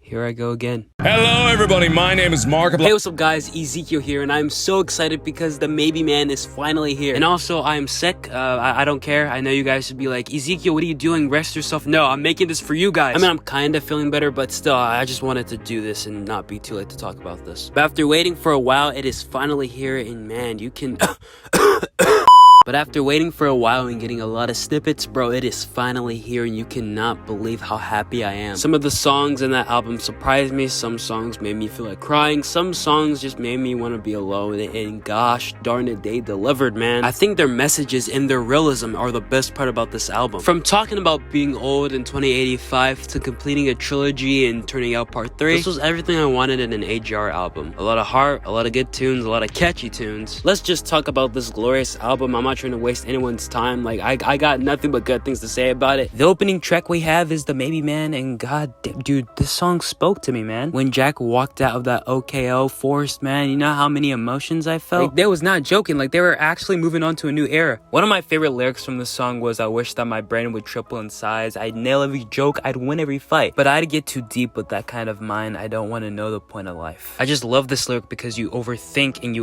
here I go again. Hello everybody, my name is Mark. Hey, what's up guys, Ezekiel here, and I'm so excited because the Maybe Man is finally here. And also, I'm sick. I don't care. I know you guys should be like, Ezekiel, what are you doing? Rest yourself. No, I'm making this for you guys. I mean, I'm kind of feeling better, but still, I just wanted to do this and not be too late to talk about this. But after waiting for a while, it is finally here, and man, you can... But after waiting for a while and getting a lot of snippets, bro, it is finally here and you cannot believe how happy I am. Some of the songs in that album surprised me, some songs made me feel like crying, some songs just made me want to be alone, and gosh darn it, they delivered, man. I think their messages and their realism are the best part about this album. From talking about being old in 2085 to completing a trilogy and turning out part 3, this was everything I wanted in an AJR album. A lot of heart, a lot of good tunes, a lot of catchy tunes. Let's just talk about this glorious album. I'm not trying to waste anyone's time. Like, I got nothing but good things to say about it. The opening track we have is the Maybe Man, and god damn, dude, this song spoke to me, man. When Jack walked out of that OKO forest, man, you know how many emotions I felt? Like, they was not joking, like they were actually moving on to a new era. One of my favorite lyrics from the song was, I wish that my brain would triple in size, I'd nail every joke, I'd win every fight, but I'd get too deep with that kind of mind, I don't want to know the point of life. I just love this lyric because you overthink and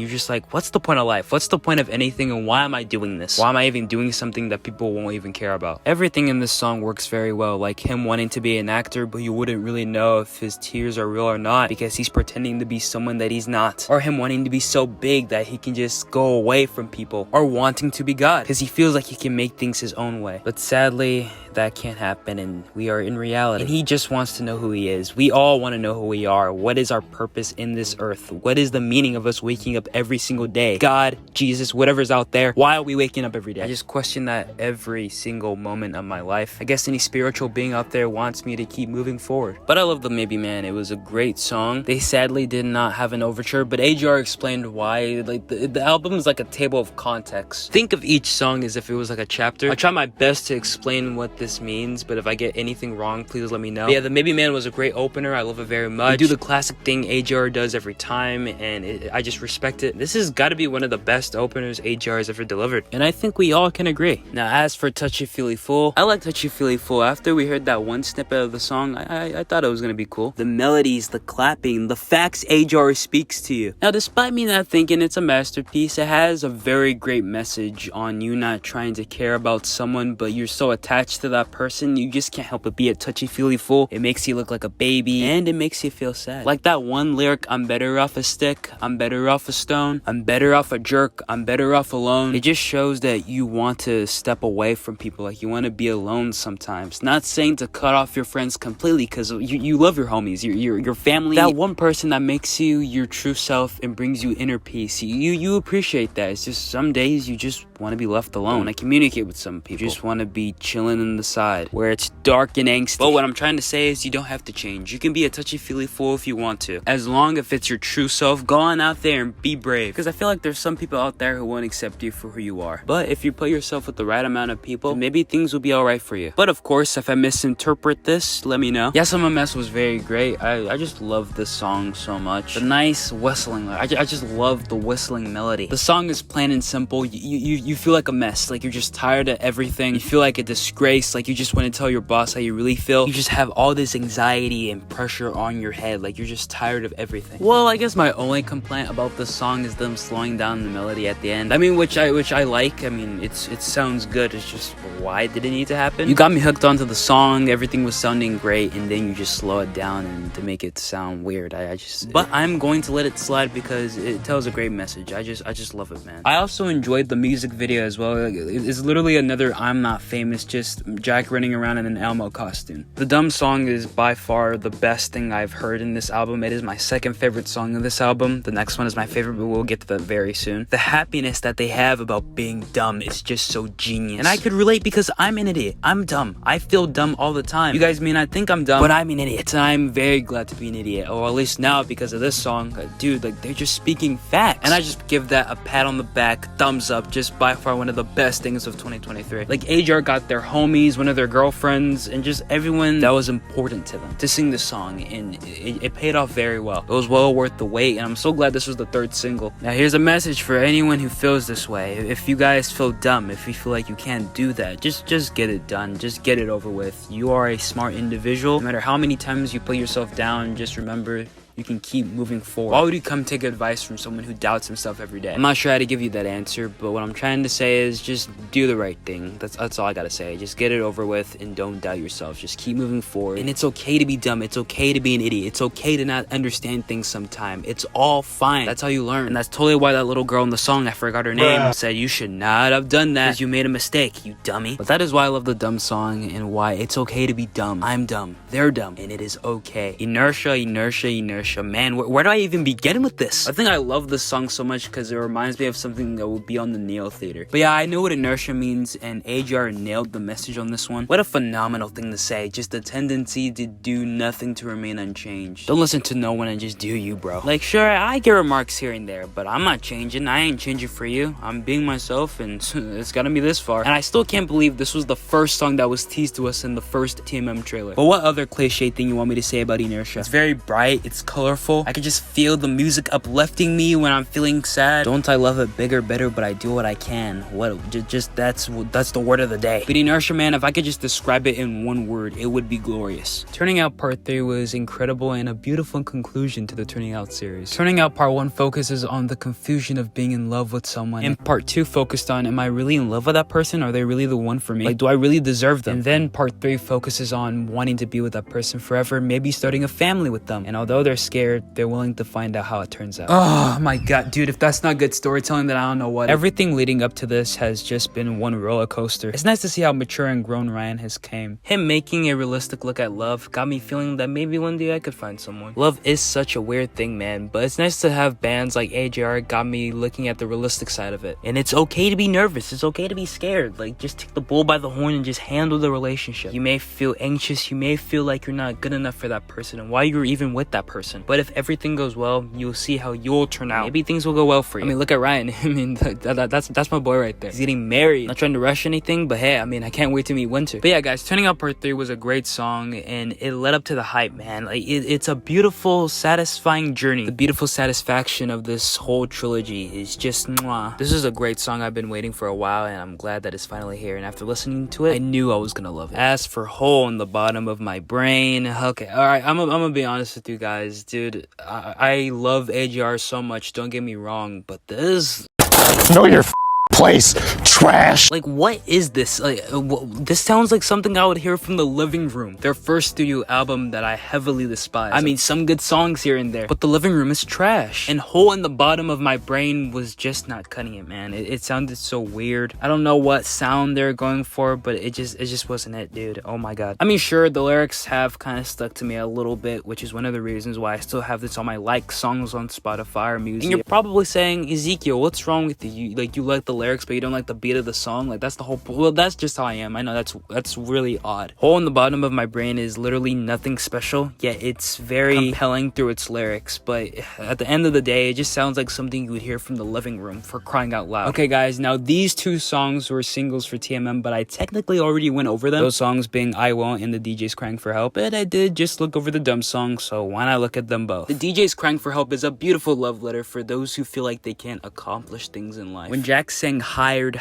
you're just like, what's the point of life? What's the point of anything, and why am I doing this? Why am I even doing something that people won't even care about? Everything in this song works very well, like him wanting to be an actor, but you wouldn't really know if his tears are real or not because he's pretending to be someone that he's not. Or him wanting to be so big that he can just go away from people. Or wanting to be God because he feels like he can make things his own way. But sadly, that can't happen, and we are in reality. And he just wants to know who he is. We all want to know who we are. What is our purpose in this earth? What is the meaning of us waking up every single day? God, Jesus, whatever's out there. Why are we waking up every day? I just question that every single moment of my life. I guess any spiritual being out there wants me to keep moving forward. But I love the Maybe Man. It was a great song. They sadly did not have an overture, but AJR explained why. Like, the album is like a table of context. Think of each song as if it was like a chapter. I try my best to explain what this means, but if I get anything wrong, please let me know. But yeah, the Maybe Man was a great opener. I love it very much. They do the classic thing AJR does every time, and I just respect it. This has got to be one of the best openers AJR has ever delivered, and I think we all can agree. Now, as for Touchy Feely Fool, I like Touchy Feely Fool. After we heard that one snippet of the song, I thought it was gonna be cool. The melodies, the clapping, the facts AJR speaks to you. Now, despite me not thinking it's a masterpiece, it has a very great message on you not trying to care about someone, but you're so attached to that person, you just can't help but be a touchy feely fool. It makes you look like a baby, and it makes you feel sad. Like that one lyric, I'm better off a stick, I'm better off a stone, I'm better off a jerk, I'm better off alone. It just shows that you want to step away from people, like you want to be alone sometimes. Not saying to cut off your friends completely, because you love your homies, your family. That one person that makes you your true self and brings you inner peace, you appreciate that. It's just some days you just want to be left alone. I communicate with some people, you just want to be chilling in the side where it's dark and angsty. But what I'm trying to say is you don't have to change. You can be a touchy-feely fool if you want to. As long as it's your true self, go on out there and be brave. Because I feel like there's some people out there who won't accept you for who you are. But if you put yourself with the right amount of people, maybe things will be alright for you. But of course, if I misinterpret this, let me know. Yes, I'm a Mess was very great. I just love this song so much. The nice whistling. I just love the whistling melody. The song is plain and simple. You feel like a mess. Like you're just tired of everything. You feel like a disgrace. Like you just want to tell your boss how you really feel. You just have all this anxiety and pressure on your head. Like you're just tired of everything. Well, I guess my only complaint about this song is them slowing down the melody at the end. I mean, which I like. I mean, it sounds good. It's just, why did it need to happen? You got me hooked onto the song. Everything was sounding great, and then you just slow it down and to make it sound weird. But I'm going to let it slide because it tells a great message. I just love it, man. I also enjoyed the music video as well. It's literally another I'm Not Famous, just Jack running around in an Elmo costume. The Dumb song is by far the best thing I've heard in this album. It is my second favorite song in this album. The next one is my favorite, but we'll get to that very soon. The happiness that they have about being dumb is just so genius. And I could relate because I'm an idiot. I'm dumb. I feel dumb all the time. You guys may not think I'm dumb, but I'm an idiot. And I'm very glad to be an idiot. Or at least now because of this song. Dude, like they're just speaking facts. And I just give that a pat on the back, thumbs up, just by far one of the best things of 2023. Like AJR got their homies, one of their girlfriends, and just everyone that was important to them to sing this song, and it paid off very well. It was well worth the wait, and I'm so glad this was the third single. Now here's a message for anyone who feels goes this way. If you guys feel dumb, if you feel like you can't do that, just get it done. Just get it over with. You are a smart individual. No matter how many times you put yourself down, just remember you can keep moving forward. Why would you come take advice from someone who doubts himself every day? I'm not sure how to give you that answer, but what I'm trying to say is just do the right thing. That's all I gotta say. Just get it over with and don't doubt yourself. Just keep moving forward. And it's okay to be dumb. It's okay to be an idiot. It's okay to not understand things sometime. It's all fine. That's how you learn. And that's totally why that little girl in the song, I forgot her name, said you should not have done that because you made a mistake, you dummy. But that is why I love the dumb song and why it's okay to be dumb. I'm dumb. They're dumb. And it is okay. Inertia, inertia, inertia. Man, where do I even begin with this? I think I love this song so much because it reminds me of something that will be on the Neo Theater. But yeah, I know what inertia means, and AJR nailed the message on this one. What a phenomenal thing to say. Just a tendency to do nothing to remain unchanged. Don't listen to no one and just do you, bro. Like, sure, I get remarks here and there, but I'm not changing. I ain't changing for you. I'm being myself, and it's gotta be this far. And I still can't believe this was the first song that was teased to us in the first TMM trailer. But what other cliche thing you want me to say about inertia? It's very bright. It's colorful. I can just feel the music uplifting me when I'm feeling sad. Don't I love it bigger, better, but I do what I can. That's the word of the day. But inertia, man, if I could just describe it in one word, it would be glorious. Turning Out Part 3 was incredible and a beautiful conclusion to the Turning Out series. Turning Out Part 1 focuses on the confusion of being in love with someone, and Part 2 focused on, am I really in love with that person? Are they really the one for me? Like, do I really deserve them? And then Part 3 focuses on wanting to be with that person forever, maybe starting a family with them. And although they're scared, they're willing to find out how it turns out. Oh my god, dude, if that's not good storytelling, then I don't know what. Everything leading up to this has just been one roller coaster. It's nice to see how mature and grown Ryan has came. Him making a realistic look at love got me feeling that maybe one day I could find someone. Love is such a weird thing, man, but it's nice to have bands like AJR got me looking at the realistic side of it. And it's okay to be nervous. It's okay to be scared. Like, just take the bull by the horn and just handle the relationship. You may feel anxious. You may feel like you're not good enough for that person and why you're even with that person. But if everything goes well, you'll see how you'll turn out. Maybe things will go well for you. I mean, look at Ryan. I mean, that's my boy right there. He's getting married. Not trying to rush anything, but hey, I mean, I can't wait to meet Winter. But yeah, guys, Turning Out Part 3 was a great song, and it led up to the hype, man. Like, it's a beautiful, satisfying journey. The beautiful satisfaction of this whole trilogy is just mwah. This is a great song I've been waiting for a while, and I'm glad that it's finally here. And after listening to it, I knew I was gonna love it. As for Hole in the Bottom of My Brain, okay, alright, I'm gonna be honest with you guys, dude. I love AJR so much, don't get me wrong, but this... Know your place, trash. Like, what is this? Like, this sounds like something I would hear from The Living Room, their first studio album that I heavily despise. I mean, some good songs here and there, but The Living Room is trash. And Hole in the Bottom of My Brain was just not cutting it, man. It sounded so weird. I don't know what sound they're going for, but it just wasn't it, dude. Oh my god. I mean, sure, the lyrics have kind of stuck to me a little bit, which is one of the reasons why I still have this on my like songs on Spotify or music. And you're probably saying, Ezekiel, what's wrong with you? You like the lyrics, but you don't like the beat of the song? Like, that's the whole... Well, that's just how I am. I know that's really odd. Hole in the Bottom of My Brain is literally nothing special, yet it's very compelling through its lyrics, but at the end of the day, it just sounds like something you would hear from The Living Room, for crying out loud. Okay, guys, now these two songs were singles for TMM, but I technically already went over them. Those songs being I Won't and The DJ's Crying for Help, and I did just look over the dumb song, so why not look at them both? The DJ's Crying for Help is a beautiful love letter for those who feel like they can't accomplish things in life. When Jack sang hired,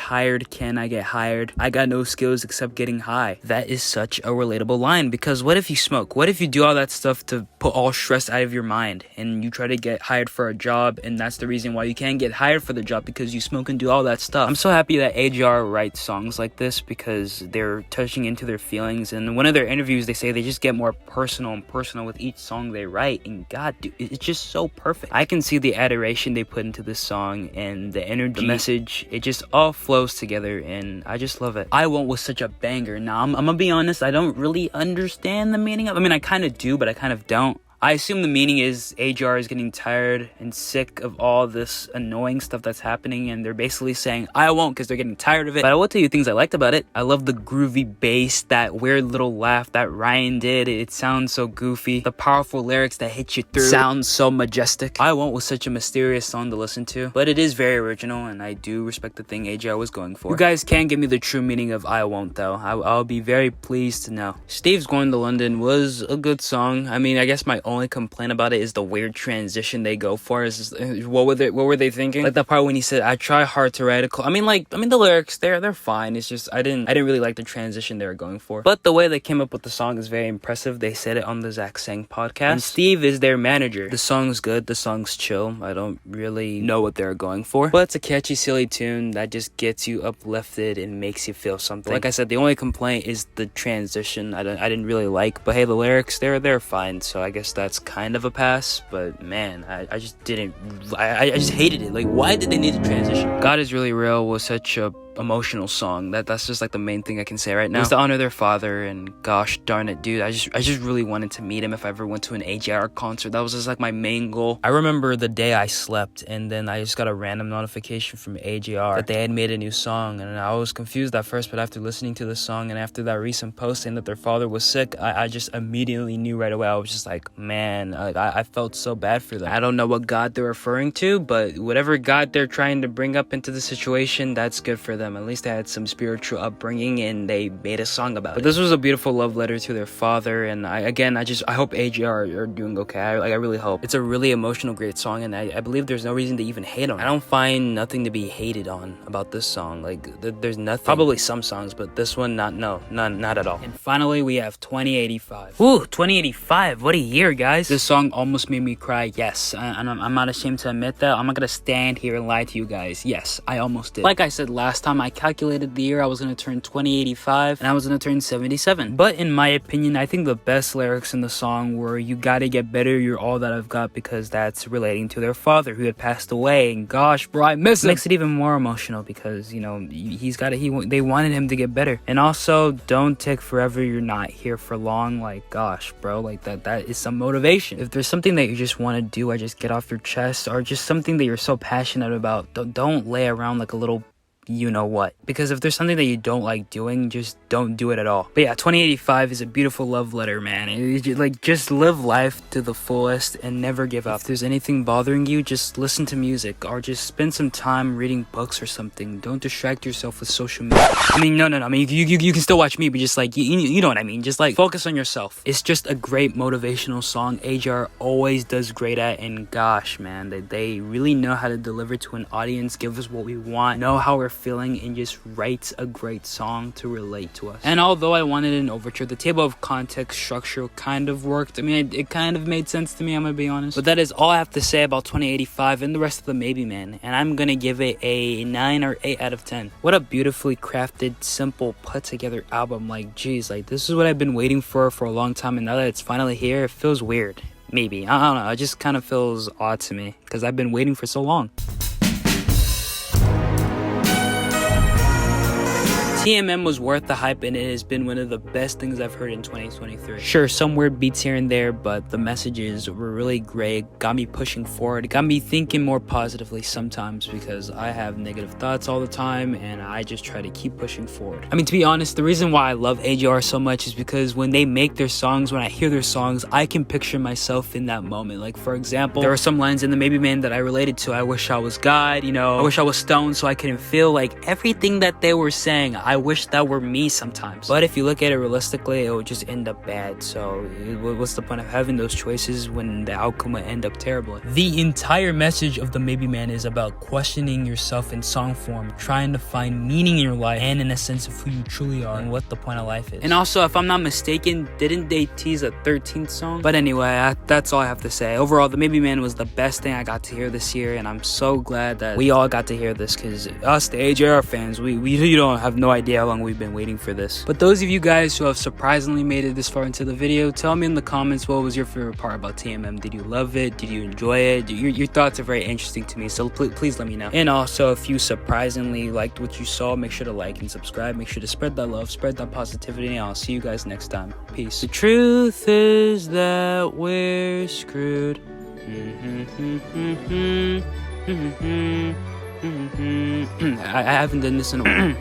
can I get hired? I got no skills except getting high. That is such a relatable line, because what if you smoke? What if you do all that stuff to put all stress out of your mind, and you try to get hired for a job, and that's the reason why you can't get hired for the job, because you smoke and do all that stuff. I'm so happy that AJR writes songs like this, because they're touching into their feelings, and in one of their interviews, they say they just get more personal and personal with each song they write, and god, dude, it's just so perfect. I can see the adoration they put into this song, and the energy, the message, it just all flows together, and I just love it. I Won't was such a banger. Now, I'm gonna be honest, I don't really understand the meaning of it. I mean, I kind of do, but I kind of don't. I assume the meaning is AJR is getting tired and sick of all this annoying stuff that's happening, and they're basically saying, I won't, because they're getting tired of it. But I will tell you things I liked about it. I love the groovy bass, that weird little laugh that Ryan did. It sounds so goofy. The powerful lyrics that hit you through sounds so majestic. I Won't was such a mysterious song to listen to, but it is very original, and I do respect the thing AJR was going for. You guys can give me the true meaning of I Won't, though. I'll be very pleased to know. Steve's Going to London was a good song. I mean, I guess my own only complaint about it is the weird transition they go for. Is what were they thinking? Like that part when he said, "I try hard to write a." I mean, the lyrics they're fine. It's just I didn't really like the transition they were going for. But the way they came up with the song is very impressive. They said it on the Zach Sang podcast. And Steve is their manager. The song's good. The song's chill. I don't really know what they're going for, but it's a catchy, silly tune that just gets you uplifted and makes you feel something. Like I said, the only complaint is the transition. I didn't really like. But hey, the lyrics they're fine. So I guess that's kind of a pass. But man, I just didn't. I just hated it. Like, why did they need to transition? God Is Really Real was such a emotional song that's just like the main thing I can say right now. It was to honor their father, and gosh darn it, dude, I just really wanted to meet him if I ever went to an AJR concert. That was just like my main goal. I remember the day I slept and then I just got a random notification from AJR that they had made a new song, and I was confused at first, but after listening to the song and after that recent post saying that their father was sick, I just immediately knew right away. I was just like, man, I felt so bad for them. I don't know what God they're referring to, but whatever God they're trying to bring up into the situation, that's good for them. At least they had some spiritual upbringing and they made a song about it. But this was a beautiful love letter to their father, and I hope AJR are doing okay. I really hope. It's a really emotional, great song, and I believe there's no reason to even hate on it. I don't find nothing to be hated on about this song. Like, there's nothing. Probably some songs, but this one, not at all. And finally, we have 2085. Ooh, 2085. What a year, guys. This song almost made me cry. Yes, and I'm not ashamed to admit that. I'm not gonna stand here and lie to you guys. Yes, I almost did. Like I said last time, I calculated the year I was going to turn 2085 and I was going to turn 77. But in my opinion, I think the best lyrics in the song were, "You gotta get better, you're all that I've got," because that's relating to their father who had passed away, and gosh bro, I miss him. Makes it even more emotional because, you know, they wanted him to get better. And also, don't take forever, you're not here for long. Like, gosh bro, like that is some motivation. If there's something that you just want to do, or just get off your chest, or just something that you're so passionate about, don't lay around like a little you know what, because if there's something that you don't like doing, just don't do it at all. But yeah, 2085 is a beautiful love letter, man. Just live life to the fullest and never give up. If there's anything bothering you, just listen to music or just spend some time reading books or something. Don't distract yourself with social media. I mean, no, I mean, you can still watch me, but just like you know what I mean. Just like focus on yourself. It's just a great motivational song. AJR always does great at, and gosh man, they really know how to deliver to an audience, give us what we want, know how we're feeling, and just writes a great song to relate to us. And although I wanted an overture, the table of context structure kind of worked. I mean, it kind of made sense to me, I'm gonna be honest. But that is all I have to say about 2085 and the rest of the Maybe Man, and I'm gonna give it a 9 or 8 out of 10. What a beautifully crafted, simple, put together album. Like, geez, like this is what I've been waiting for a long time, and now that it's finally here, it feels weird. Maybe, I don't know, it just kind of feels odd to me because I've been waiting for so long. TMM was worth the hype, and it has been one of the best things I've heard in 2023. Sure, some weird beats here and there, but the messages were really great, got me pushing forward, got me thinking more positively sometimes because I have negative thoughts all the time, and I just try to keep pushing forward. I mean, to be honest, the reason why I love AJR so much is because when they make their songs, when I hear their songs, I can picture myself in that moment. Like, for example, there are some lines in the Maybe Man that I related to. I wish I was God, you know, I wish I was stoned so I couldn't feel. Like, everything that they were saying, I wish that were me sometimes. But if you look at it realistically, it would just end up bad. So what's the point of having those choices when the outcome would end up terribly? The entire message of the Maybe Man is about questioning yourself in song form, trying to find meaning in your life and in a sense of who you truly are and what the point of life is. And also, if I'm not mistaken, didn't they tease a 13th song? But anyway, that's all I have to say. Overall, the Maybe Man was the best thing I got to hear this year, and I'm so glad that we all got to hear this, because us, the AJR fans, we don't have no idea how long we've been waiting for this. But those of you guys who have surprisingly made it this far into the video, tell me in the comments what was your favorite part about TMM. Did you love it? Did you enjoy it? Your thoughts are very interesting to me, so please let me know. And also, if you surprisingly liked what you saw, make sure to like and subscribe. Make sure to spread that love, spread that positivity, and I'll see you guys next time. Peace. The truth is that we're screwed. I haven't done this in a while.